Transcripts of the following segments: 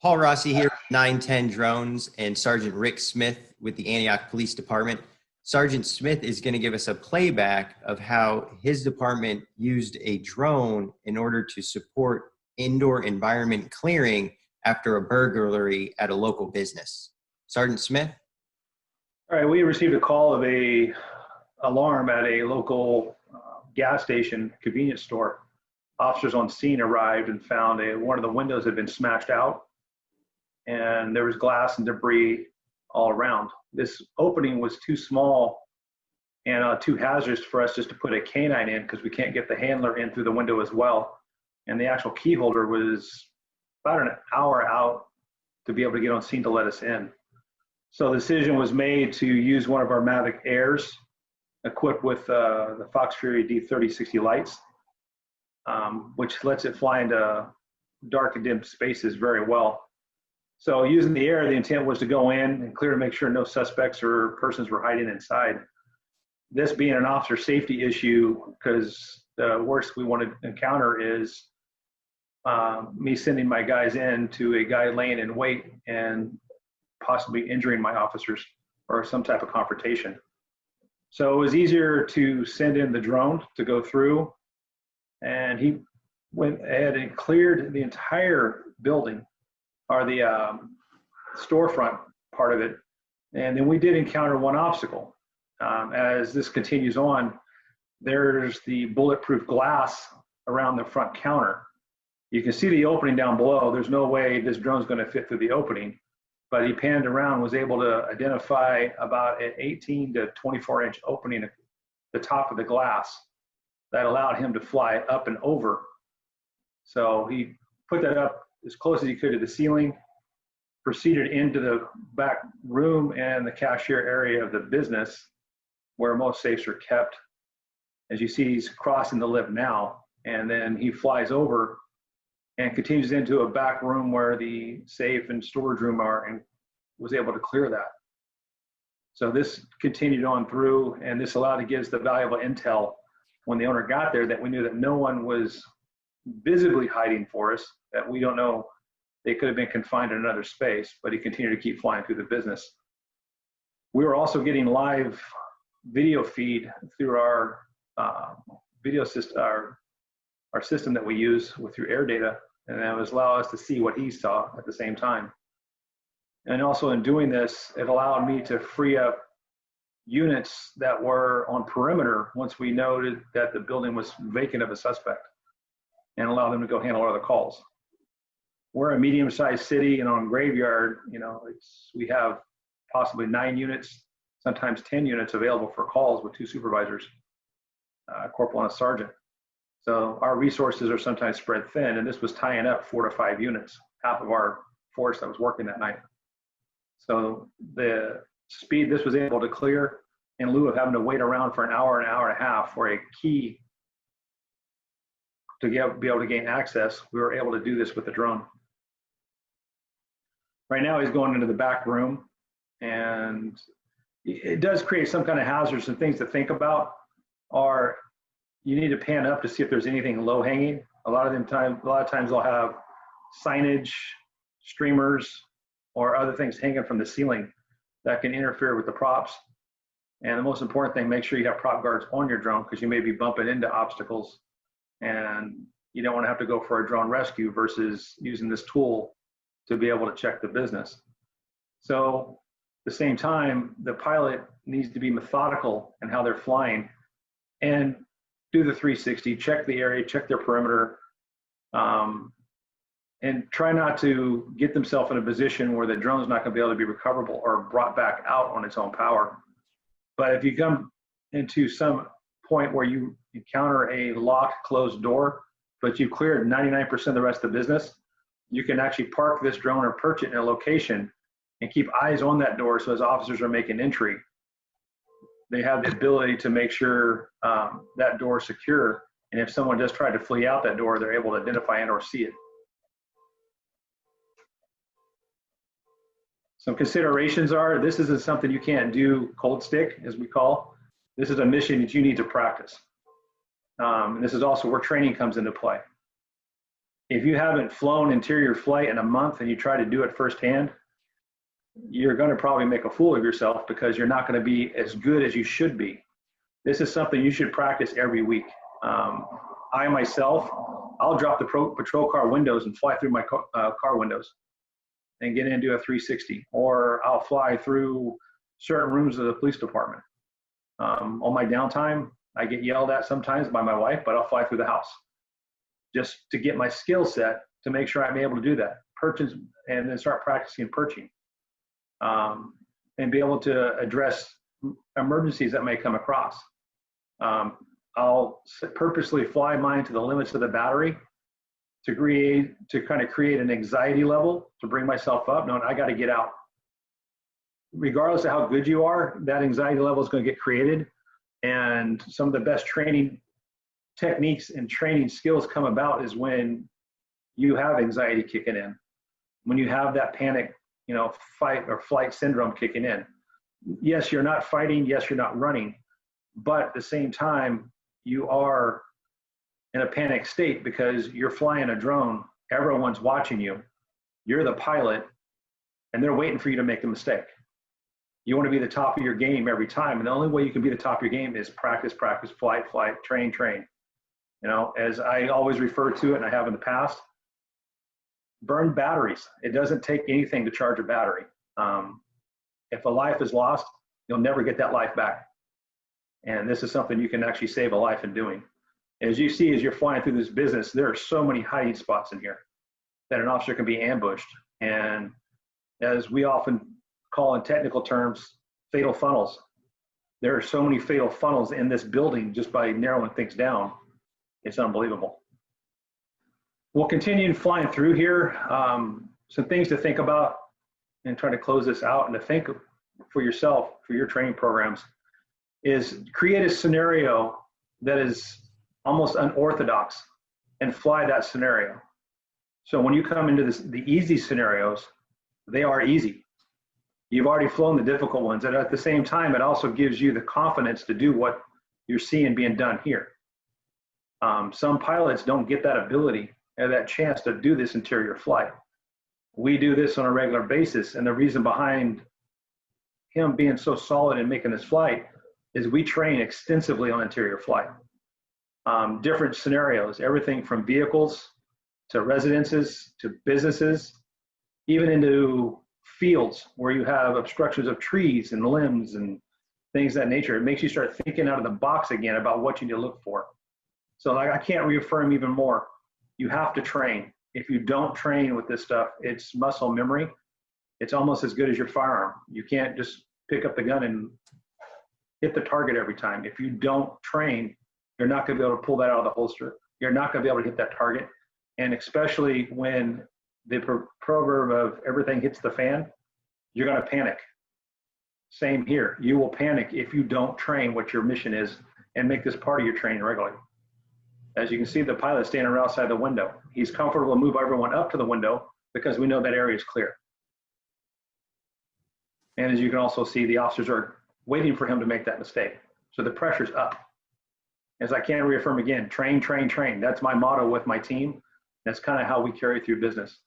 Paul Rossi here, 910 Drones, and Sergeant Rick Smith with the Antioch Police Department. Sergeant Smith is going to give us a playback of how his department used a drone in order to support indoor environment clearing after a burglary at a local business. Sergeant Smith? All right, we received a call of a alarm at a local gas station convenience store. Officers on scene arrived and found one of the windows had been smashed out, and there was glass and debris all around. This opening was too small and too hazardous for us just to put a canine in, because we can't get the handler in through the window as well. And the actual key holder was about an hour out to be able to get on scene to let us in. So the decision was made to use one of our Mavic Airs equipped with the Fox Fury D3060 lights, which lets it fly into dark and dim spaces very well. So using the air, the intent was to go in and clear to make sure no suspects or persons were hiding inside. This being an officer safety issue, because the worst we want to encounter is me sending my guys in to a guy laying in wait and possibly injuring my officers or some type of confrontation. So it was easier to send in the drone to go through, and he went ahead and cleared the entire building, or the storefront part of it. And then we did encounter one obstacle. As this continues on, there's the bulletproof glass around the front counter. You can see the opening down below. There's no way this drone's going to fit through the opening, but he panned around, was able to identify about an 18 to 24 inch opening at the top of the glass that allowed him to fly up and over. So he put that up as close as he could to the ceiling, proceeded into the back room and the cashier area of the business where most safes are kept. As you see, he's crossing the lip now, and then he flies over and continues into a back room where the safe and storage room are, and was able to clear that. So this continued on through, and this allowed to give us the valuable intel when the owner got there, that we knew that no one was visibly hiding for us, that we don't know, they could have been confined in another space, but he continued to keep flying through the business. We were also getting live video feed through our video system, our system that we use through air data, and that was allow us to see what he saw at the same time. And also in doing this, it allowed me to free up units that were on perimeter once we noted that the building was vacant of a suspect, and allow them to go handle other calls. We're a medium-sized city, and on Graveyard, we have possibly 9 units, sometimes 10 units available for calls with 2 supervisors, a corporal and a sergeant. So our resources are sometimes spread thin, and this was tying up 4 to 5 units, half of our force that was working that night. So the speed this was able to clear, in lieu of having to wait around for an hour and a half for a key to be able to gain access, we were able to do this with the drone. Right now he's going into the back room, and it does create some kind of hazards, and things to think about are you need to pan up to see if there's anything low hanging. A lot of times they'll have signage, streamers, or other things hanging from the ceiling that can interfere with the props. And the most important thing, make sure you have prop guards on your drone, because you may be bumping into obstacles, and you don't want to have to go for a drone rescue versus using this tool to be able to check the business. So at the same time, the pilot needs to be methodical in how they're flying and do the 360, check the area, check their perimeter, and try not to get themselves in a position where the drone's not going to be able to be recoverable or brought back out on its own power. But if you come into some point where you encounter a locked, closed door, but you've cleared 99% of the rest of the business, you can actually park this drone or perch it in a location and keep eyes on that door, so as officers are making entry, they have the ability to make sure that door is secure. And if someone does try to flee out that door, they're able to identify and or see it. Some considerations are, this isn't something you can't do cold stick, as we call. This is a mission that you need to practice. And this is also where training comes into play. If you haven't flown interior flight in a month and you try to do it firsthand, you're going to probably make a fool of yourself because you're not going to be as good as you should be. This is something you should practice every week. I myself, I'll drop the patrol car windows and fly through my car windows and get in and do a 360, or I'll fly through certain rooms of the police department. On my downtime, I get yelled at sometimes by my wife, but I'll fly through the house just to get my skill set to make sure I'm able to do that. Perches, and then start practicing perching, and be able to address emergencies that may come across. I'll purposely fly mine to the limits of the battery to kind of create an anxiety level to bring myself up, knowing I got to get out. Regardless of how good you are, that anxiety level is going to get created. And some of the best training techniques and training skills come about is when you have anxiety kicking in, when you have that panic, fight or flight syndrome kicking in. Yes, you're not fighting. Yes, you're not running. But at the same time, you are in a panic state because you're flying a drone. Everyone's watching you. You're the pilot, and they're waiting for you to make a mistake. You want to be the top of your game every time. And the only way you can be the top of your game is practice, practice, flight, train. As I always refer to it, and I have in the past, burn batteries. It doesn't take anything to charge a battery. If a life is lost, you'll never get that life back. And this is something you can actually save a life in doing. As you see, as you're flying through this business, there are so many hiding spots in here that an officer can be ambushed. And as we often call in technical terms, fatal funnels. There are so many fatal funnels in this building just by narrowing things down. It's unbelievable. We'll continue flying through here. Some things to think about and try to close this out and to think for yourself, for your training programs, is create a scenario that is almost unorthodox and fly that scenario. So when you come into the easy scenarios, they are easy. You've already flown the difficult ones, and at the same time, it also gives you the confidence to do what you're seeing being done here. Some pilots don't get that ability or that chance to do this interior flight. We do this on a regular basis, and the reason behind him being so solid in making this flight is we train extensively on interior flight. Different scenarios, everything from vehicles to residences to businesses, even into fields where you have obstructions of trees and limbs and things of that nature. It makes you start thinking out of the box again about what you need to look for. So I can't reaffirm even more. You have to train. If you don't train with this stuff, it's muscle memory. It's almost as good as your firearm. You can't just pick up the gun and hit the target every time. If you don't train, you're not going to be able to pull that out of the holster. You're not going to be able to hit that target. And especially when the proverb of everything hits the fan, you're going to panic. Same here. You will panic if you don't train what your mission is and make this part of your training regularly. As you can see, the pilot standing right outside the window. He's comfortable to move everyone up to the window because we know that area is clear. And as you can also see, the officers are waiting for him to make that mistake. So the pressure's up. As I can reaffirm again, train, train, train. That's my motto with my team. That's kind of how we carry through business.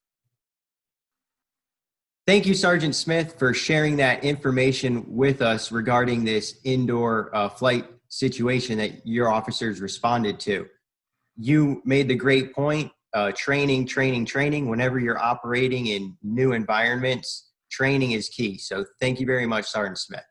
Thank you, Sergeant Smith, for sharing that information with us regarding this indoor flight situation that your officers responded to. You made the great point, training. Whenever you're operating in new environments, training is key. So thank you very much, Sergeant Smith.